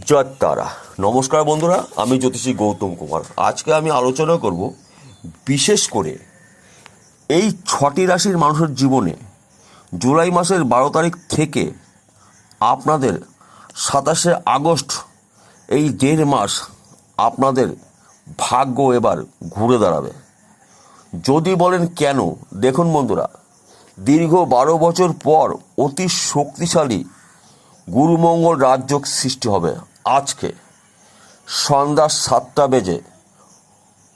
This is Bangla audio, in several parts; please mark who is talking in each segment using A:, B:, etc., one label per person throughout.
A: জয় তারা। নমস্কার বন্ধুরা, আমি জ্যোতিষী গৌতম কুমার। আজকে আমি আলোচনা করব বিশেষ করে এই 6টি রাশির মানুষের জীবনে জুলাই মাসের 12 তারিখ থেকে আপনাদের 27শে আগস্ট এই 1.5 মাস আপনাদের ভাগ্য এবার ঘুরে দাঁড়াবে। যদি বলেন কেন, দেখুন বন্ধুরা, দীর্ঘ 12 বছর পর অতি শক্তিশালী গুরুমঙ্গল রাজযোগ সৃষ্টি হবে। আজকে সন্ধ্যা 7টা বেজে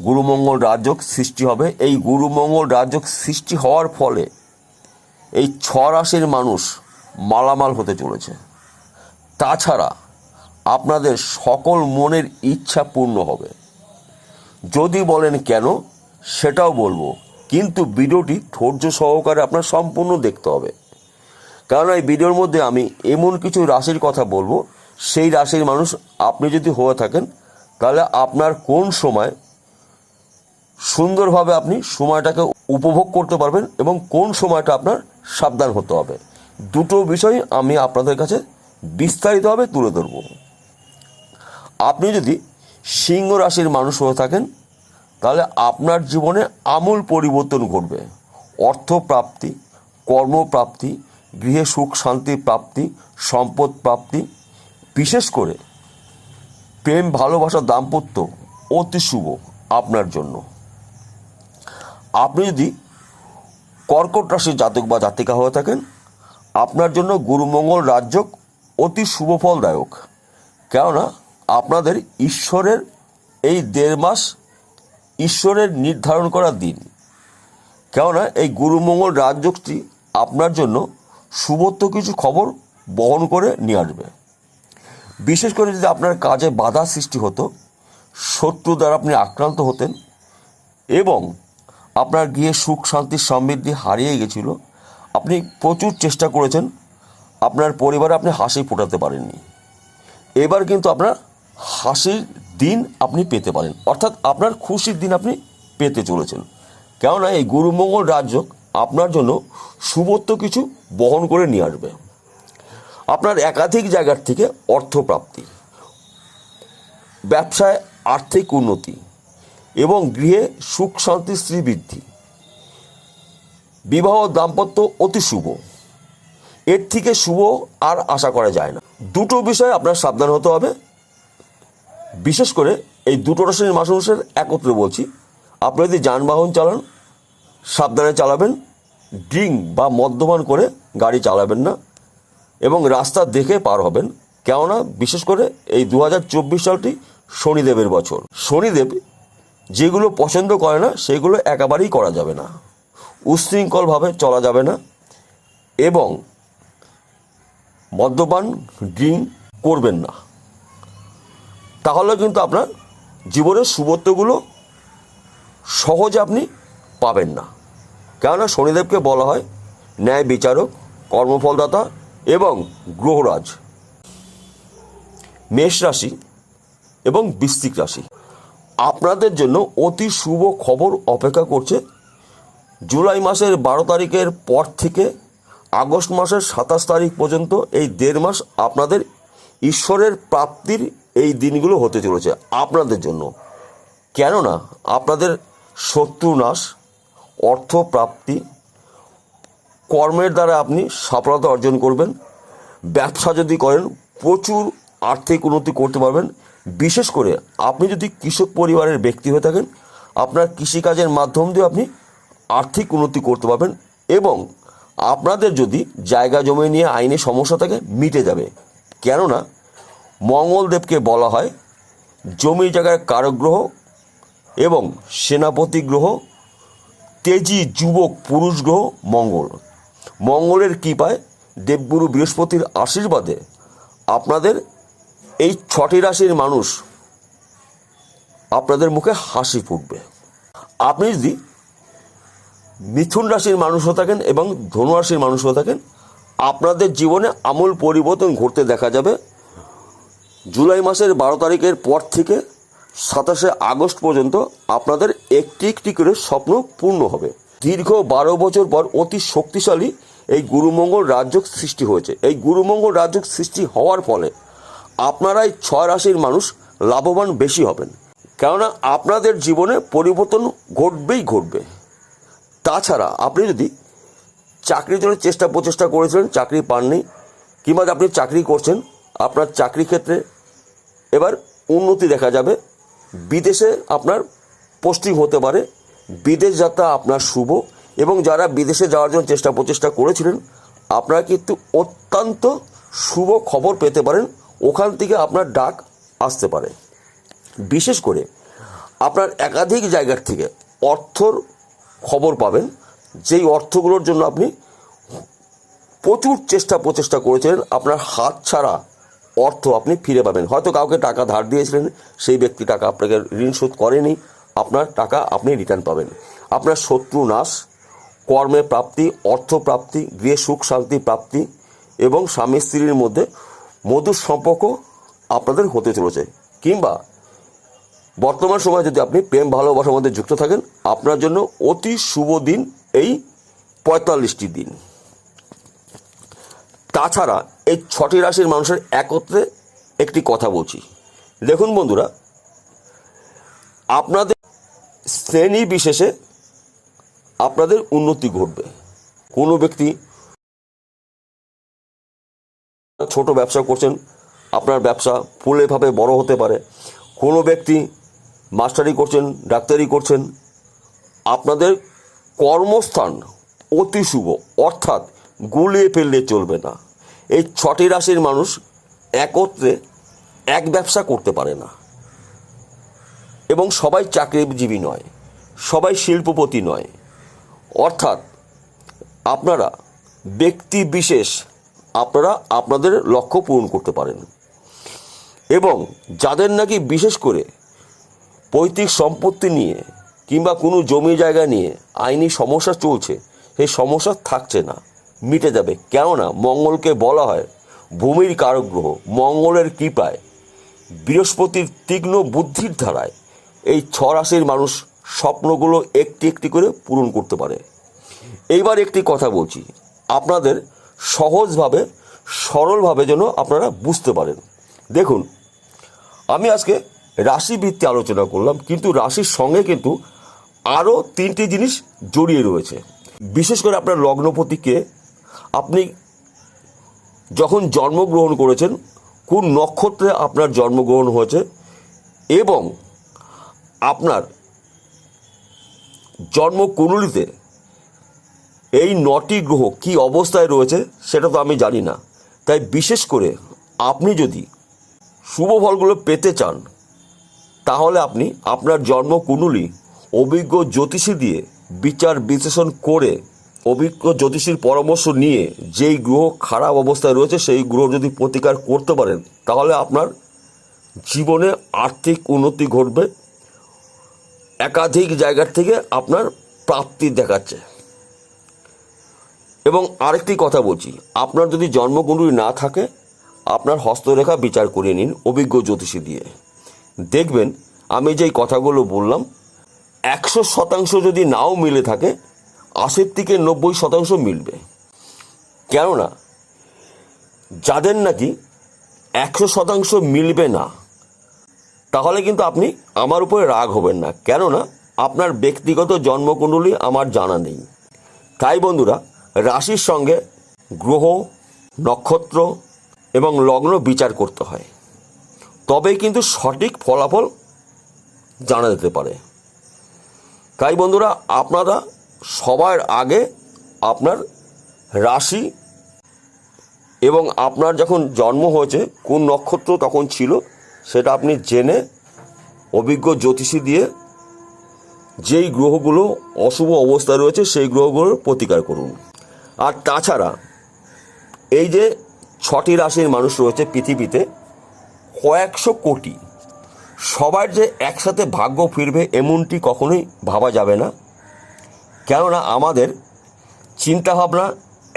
A: গুরুমঙ্গল রাজযোগ সৃষ্টি হবে। এই গুরুমঙ্গল রাজযোগ সৃষ্টি হওয়ার ফলে এই 6 রাশির মানুষ মালামাল হতে চলেছে। তাছাড়া আপনাদের সকল মনের ইচ্ছা পূর্ণ হবে। যদি বলেন কেন, সেটাও বলবো, কিন্তু ভিডিওটি ধৈর্য সহকারে আপনার সম্পূর্ণ দেখতে হবে। কারণ এই ভিডিওর মধ্যে আমি এমন কিছু রাশির কথা বলবো, সেই রাশির মানুষ আপনি যদি হয়ে থাকেন, তাহলে আপনার কোন সময় সুন্দরভাবে আপনি সময়টাকে উপভোগ করতে পারবেন এবং কোন সময়টা আপনার সাবধান হতে হবে। দুটো বিষয় আমি আপনাদের কাছে বিস্তারিতভাবে তুলে ধরব। আপনি যদি সিংহ রাশির মানুষ হয়ে থাকেন, তাহলে আপনার জীবনে আমূল পরিবর্তন ঘটবে। অর্থপ্রাপ্তি, কর্মপ্রাপ্তি, গৃহে সুখ শান্তি প্রাপ্তি, সম্পদ প্রাপ্তি, বিশেষ করে প্রেম ভালোবাসা দাম্পত্য অতি শুভ আপনার জন্য। আপনি যদি কর্কট রাশির জাতক বা জাতিকা হয়ে থাকেন, আপনার জন্য গুরুমঙ্গল রাজযোগ অতি শুভ ফলদায়ক। কেননা আপনাদের ঈশ্বরের এই 1.5 মাস ঈশ্বরের নির্ধারণ করা দিন। কেননা এই গুরুমঙ্গল রাজযোগটি আপনার জন্য শুভত্ব কিছু খবর বহন করে নিয়ে আসবে। বিশেষ করে যদি আপনার কাজে বাধা সৃষ্টি হতো, শত্রু দ্বারা আপনি আক্রান্ত হতেন এবং আপনার গৃহে সুখ শান্তি সমৃদ্ধি হারিয়ে গেছিল, আপনি প্রচুর চেষ্টা করেছেন, আপনার পরিবারে আপনি হাসি ফোটাতে পারেননি, এবার কিন্তু আপনার হাসির দিন আপনি পেতে পারেন, অর্থাৎ আপনার খুশির দিন আপনি পেতে চলেছেন। কেননা এই গুরুমঙ্গল রাজযোগ আপনার জন্য শুভত্ব কিছু বহন করে নিয়ে আসবে। আপনার একাধিক জায়গার থেকে অর্থপ্রাপ্তি, ব্যবসায় আর্থিক উন্নতি এবং গৃহে সুখ শান্তি শ্রীবৃদ্ধি, বিবাহ দাম্পত্য অতি শুভ। এর থেকে শুভ আর আশা করা যায় না। দুটো বিষয় আপনার সাবধান হতে হবে। বিশেষ করে এই দুটো রাশির মানুষের একত্রে বলছি, আপনি যদি যানবাহন চালান, সাবধানে চালাবেন, ড্রিঙ্ক বা মদ্যপান করে গাড়ি চালাবেন না এবং রাস্তা দেখে পার হবেন। কেননা বিশেষ করে এই 2024 সালটি শনিদেবের বছর। শনিদেব যেগুলো পছন্দ করে না, সেগুলো একেবারেই করা যাবে না। উশৃঙ্খলভাবে চলা যাবে না এবং মদ্যপান ড্রিঙ্ক করবেন না। তাহলে কিন্তু আপনার জীবনের শুভত্বগুলো সহজে আপনি পাবেন না। কেননা শনিদেবকে বলা হয় ন্যায় বিচারক, কর্মফলদাতা এবং গ্রহরাজ। মেষ রাশি এবং বৃশ্চিক রাশি, আপনাদের জন্য অতি শুভ খবর অপেক্ষা করছে। জুলাই মাসের 12 তারিখের পর থেকে আগস্ট মাসের 27 তারিখ পর্যন্ত এই 1.5 মাস আপনাদের ঈশ্বরের প্রাপ্তির এই দিনগুলো হতে চলেছে আপনাদের জন্য। কেননা আপনাদের শত্রু নাশ, অর্থপ্রাপ্তি, কর্মের দ্বারা আপনি সফলতা অর্জন করবেন। ব্যবসা যদি করেন, প্রচুর আর্থিক উন্নতি করতে পারবেন। বিশেষ করে আপনি যদি কৃষক পরিবারের ব্যক্তি হয়ে থাকেন, আপনার কৃষিকাজের মাধ্যম দিয়ে আপনি আর্থিক উন্নতি করতে পারবেন এবং আপনাদের যদি জায়গা জমি নিয়ে আইনি সমস্যা থাকে, মিটে যাবে। কেননা মঙ্গলদেবকে বলা হয় জমি জায়গার কারগ্রহ এবং সেনাপতি গ্রহ, তেজি যুবক পুরুষ গ্রহ মঙ্গল। মঙ্গলের কৃপায় দেবগুরু বৃহস্পতির আশীর্বাদে আপনাদের এই 6টি রাশির মানুষ আপনাদের মুখে হাসি ফুটবে। আপনি যদি মিথুন রাশির মানুষ হয়ে থাকেন এবং ধনু রাশির মানুষ হয়ে থাকেন, আপনাদের জীবনে আমূল পরিবর্তন ঘটতে দেখা যাবে। জুলাই মাসের 12 তারিখের পর থেকে 27শে আগস্ট পর্যন্ত আপনাদের একটি একটি করে স্বপ্ন পূর্ণ হবে। দীর্ঘ 12 বছর পর অতি শক্তিশালী এই গুরুমঙ্গল রাজযোগ সৃষ্টি হয়েছে। এই গুরুমঙ্গল রাজযোগ সৃষ্টি হওয়ার ফলে আপনারাই 6 রাশির মানুষ লাভবান বেশি হবেন, কেননা আপনাদের জীবনে পরিবর্তন ঘটবে। তাছাড়া আপনি যদি চাকরির জন্য প্রচেষ্টা করেছিলেন, চাকরি পাননি, কিংবা আপনি চাকরি করছেন, আপনার চাকরি ক্ষেত্রে এবার উন্নতি দেখা যাবে। বিদেশে আপনার পোস্টিং হতে পারে, বিদেশ যাত্রা আপনার শুভ। এবং যারা বিদেশে যাওয়ার জন্য প্রচেষ্টা করেছিলেন, আপনারা কিন্তু অত্যন্ত শুভ খবর পেতে পারেন, ওখান থেকে আপনার ডাক আসতে পারে। বিশেষ করে আপনার একাধিক জায়গার থেকে অর্থর খবর পাবেন, যেই অর্থগুলোর জন্য আপনি প্রচুর প্রচেষ্টা করেছিলেন, আপনার হাত ছাড়া অর্থ আপনি ফিরে পাবেন। হয়তো কাউকে টাকা ধার দিয়েছিলেন, সেই ব্যক্তি টাকা আপনাকে ঋণ শোধ করেনি, আপনার টাকা আপনি রিটার্ন পাবেন। আপনার শত্রু নাশ, কর্মে প্রাপ্তি, অর্থ প্রাপ্তি, গৃহে সুখ শান্তি প্রাপ্তি এবং স্বামী স্ত্রীর মধ্যে মধুর সম্পর্ক আপনাদের হতে চলেছে। কিংবা বর্তমান সময়ে যদি আপনি প্রেম ভালোবাসার মধ্যে যুক্ত থাকেন, আপনার জন্য অতি শুভ দিন এই 45টি দিন। তাছাড়া এই 6টি রাশির মানুষের একত্রে একটি কথা বলছি। দেখুন বন্ধুরা, আপনাদের শ্রেণী বিশেষে আপনাদের উন্নতি ঘটবে। কোনো ব্যক্তি ছোট ব্যবসা করছেন, আপনার ব্যবসা ফুলেভাবে বড় হতে পারে। কোনো ব্যক্তি মাস্টারি করছেন, ডাক্তারি করছেন, আপনাদের কর্মস্থান অতি শুভ, অর্থাৎ গুলিয়ে ফেললে চলবে না। এই 6টি রাশির মানুষ একত্রে এক ব্যবসা করতে পারে না, এবং সবাই চাকরিজীবী নয়, সবাই শিল্পপতি নয়। অর্থাৎ আপনারা ব্যক্তি বিশেষ আপনারা আপনাদের লক্ষ্য পূরণ করতে পারেন। এবং যাদের নাকি বিশেষ করে পৈতৃক সম্পত্তি নিয়ে কিংবা কোনো জমি জায়গা নিয়ে আইনি সমস্যা চলছে, সেই সমস্যা থাকছে না, মিটে যাবে। কেননা মঙ্গলকে বলা হয় ভূমির কারক গ্রহ। মঙ্গলের কৃপায়, বৃহস্পতির তীক্ষ্ণ বুদ্ধির ধারায় এই 6 রাশির মানুষ স্বপ্নগুলো একটি একটি করে পূরণ করতে পারে। এইবার একটি কথা বলছি, আপনাদের সহজভাবে সরলভাবে যেন আপনারা বুঝতে পারেন। দেখুন, আমি আজকে রাশি ভিত্তি আলোচনা করলাম, কিন্তু রাশির সঙ্গে কিন্তু আরও 3টি জিনিস জড়িয়ে রয়েছে। বিশেষ করে আপনার লগ্নপতিকে, আপনি যখন জন্মগ্রহণ করেছেন, কোন নক্ষত্রে আপনার জন্মগ্রহণ হয়েছে, এবং আপনার জন্মকুণ্ডলিতে এই 9টি গ্রহ কি অবস্থায় রয়েছে সেটা তো আমি জানি না। তাই বিশেষ করে আপনি যদি শুভ ফলগুলো পেতে চান, তাহলে আপনি আপনার জন্মকুণ্ডলী অভিজ্ঞ জ্যোতিষী দিয়ে বিচার বিশ্লেষণ করে, অভিজ্ঞ জ্যোতিষীর পরামর্শ নিয়ে যেই গ্রহ খারাপ অবস্থায় রয়েছে সেই গ্রহ যদি প্রতিকার করতে পারেন, তাহলে আপনার জীবনে আর্থিক উন্নতি ঘটবে। একাধিক জায়গার থেকে আপনার প্রাপ্তি দেখাচ্ছে। এবং আরেকটি কথা বলছি, আপনার যদি জন্মকুণ্ডলী না থাকে, আপনার হস্তরেখা বিচার করিয়ে নিন অভিজ্ঞ জ্যোতিষী দিয়ে। দেখবেন আমি যেই কথাগুলো বললাম 100% যদি নাও মিলে থাকে, 80 থেকে 90% মিলবে। কেননা যাদের নাকি 100% মিলবে না, তাহলে কিন্তু আপনি আমার উপরে রাগ হবেন না, কেননা আপনার ব্যক্তিগত জন্মকুণ্ডলী আমার জানা নেই। তাই বন্ধুরা, রাশির সঙ্গে গ্রহ, নক্ষত্র এবং লগ্ন বিচার করতে হয়, তবেই কিন্তু সঠিক ফলাফল জানা যেতে পারে। তাই বন্ধুরা, আপনারা সবার আগে আপনার রাশি এবং আপনার যখন জন্ম হয়েছে কোন নক্ষত্র তখন ছিল সেটা আপনি জেনে অভিজ্ঞ জ্যোতিষী দিয়ে যেই গ্রহগুলো অশুভ অবস্থায় রয়েছে সেই গ্রহগুলোর প্রতিকার করুন। আর তাছাড়া এই যে 6টি রাশির মানুষ রয়েছে পৃথিবীতে, কয়েকশো কোটি, সবার যে একসাথে ভাগ্য ফিরবে এমনটি কখনোই ভাবা যাবে না। কেননা আমাদের চিন্তাভাবনা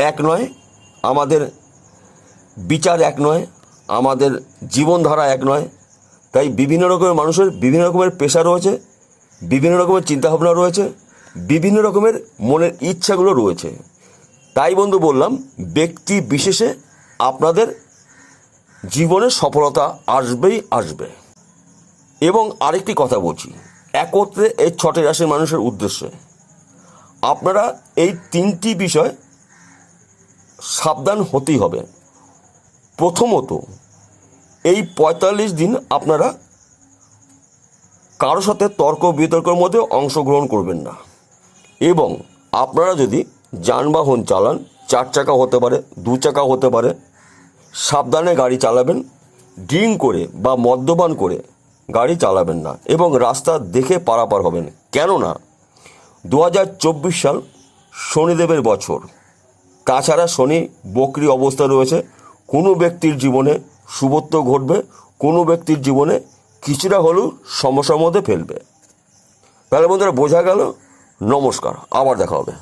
A: এক নয়, আমাদের বিচার এক নয়, আমাদের জীবনধারা এক নয়। তাই বিভিন্ন রকমের মানুষের বিভিন্ন রকমের পেশা রয়েছে, বিভিন্ন রকমের চিন্তাভাবনা রয়েছে, বিভিন্ন রকমের মনের ইচ্ছাগুলো রয়েছে। তাই বন্ধু বললাম, ব্যক্তি বিশেষে আপনাদের জীবনে সফলতা আসবেই আসবে। এবং আরেকটি কথা বলছি, একত্রে এই 6টি রাশির মানুষের উদ্দেশ্যে আপনারা এই 3টি বিষয় সাবধান হতেই হবে। প্রথমত, এই 45 দিন আপনারা কারোর সাথে তর্ক বিতর্কের মধ্যে অংশগ্রহণ করবেন না। এবং আপনারা যদি যানবাহন চালান, 4 চাকা হতে পারে, 2 চাকা হতে পারে, সাবধানে গাড়ি চালাবেন। ড্রিঙ্ক করে বা মদ্যপান করে গাড়ি চালাবেন না এবং রাস্তা দেখে পারাপার হবেন। কেননা 2024 সাল শনিদেবের বছর, তাছাড়া শনি বক্রি অবস্থা রয়েছে। কোনো ব্যক্তির জীবনে শুভত্ব ঘটবে, কোনো ব্যক্তির জীবনে কিছুটা হলেও সমস্যার মধ্যে ফেলবে। তাহলে বন্ধুরা বোঝা গেল। নমস্কার, আবার দেখা হবে।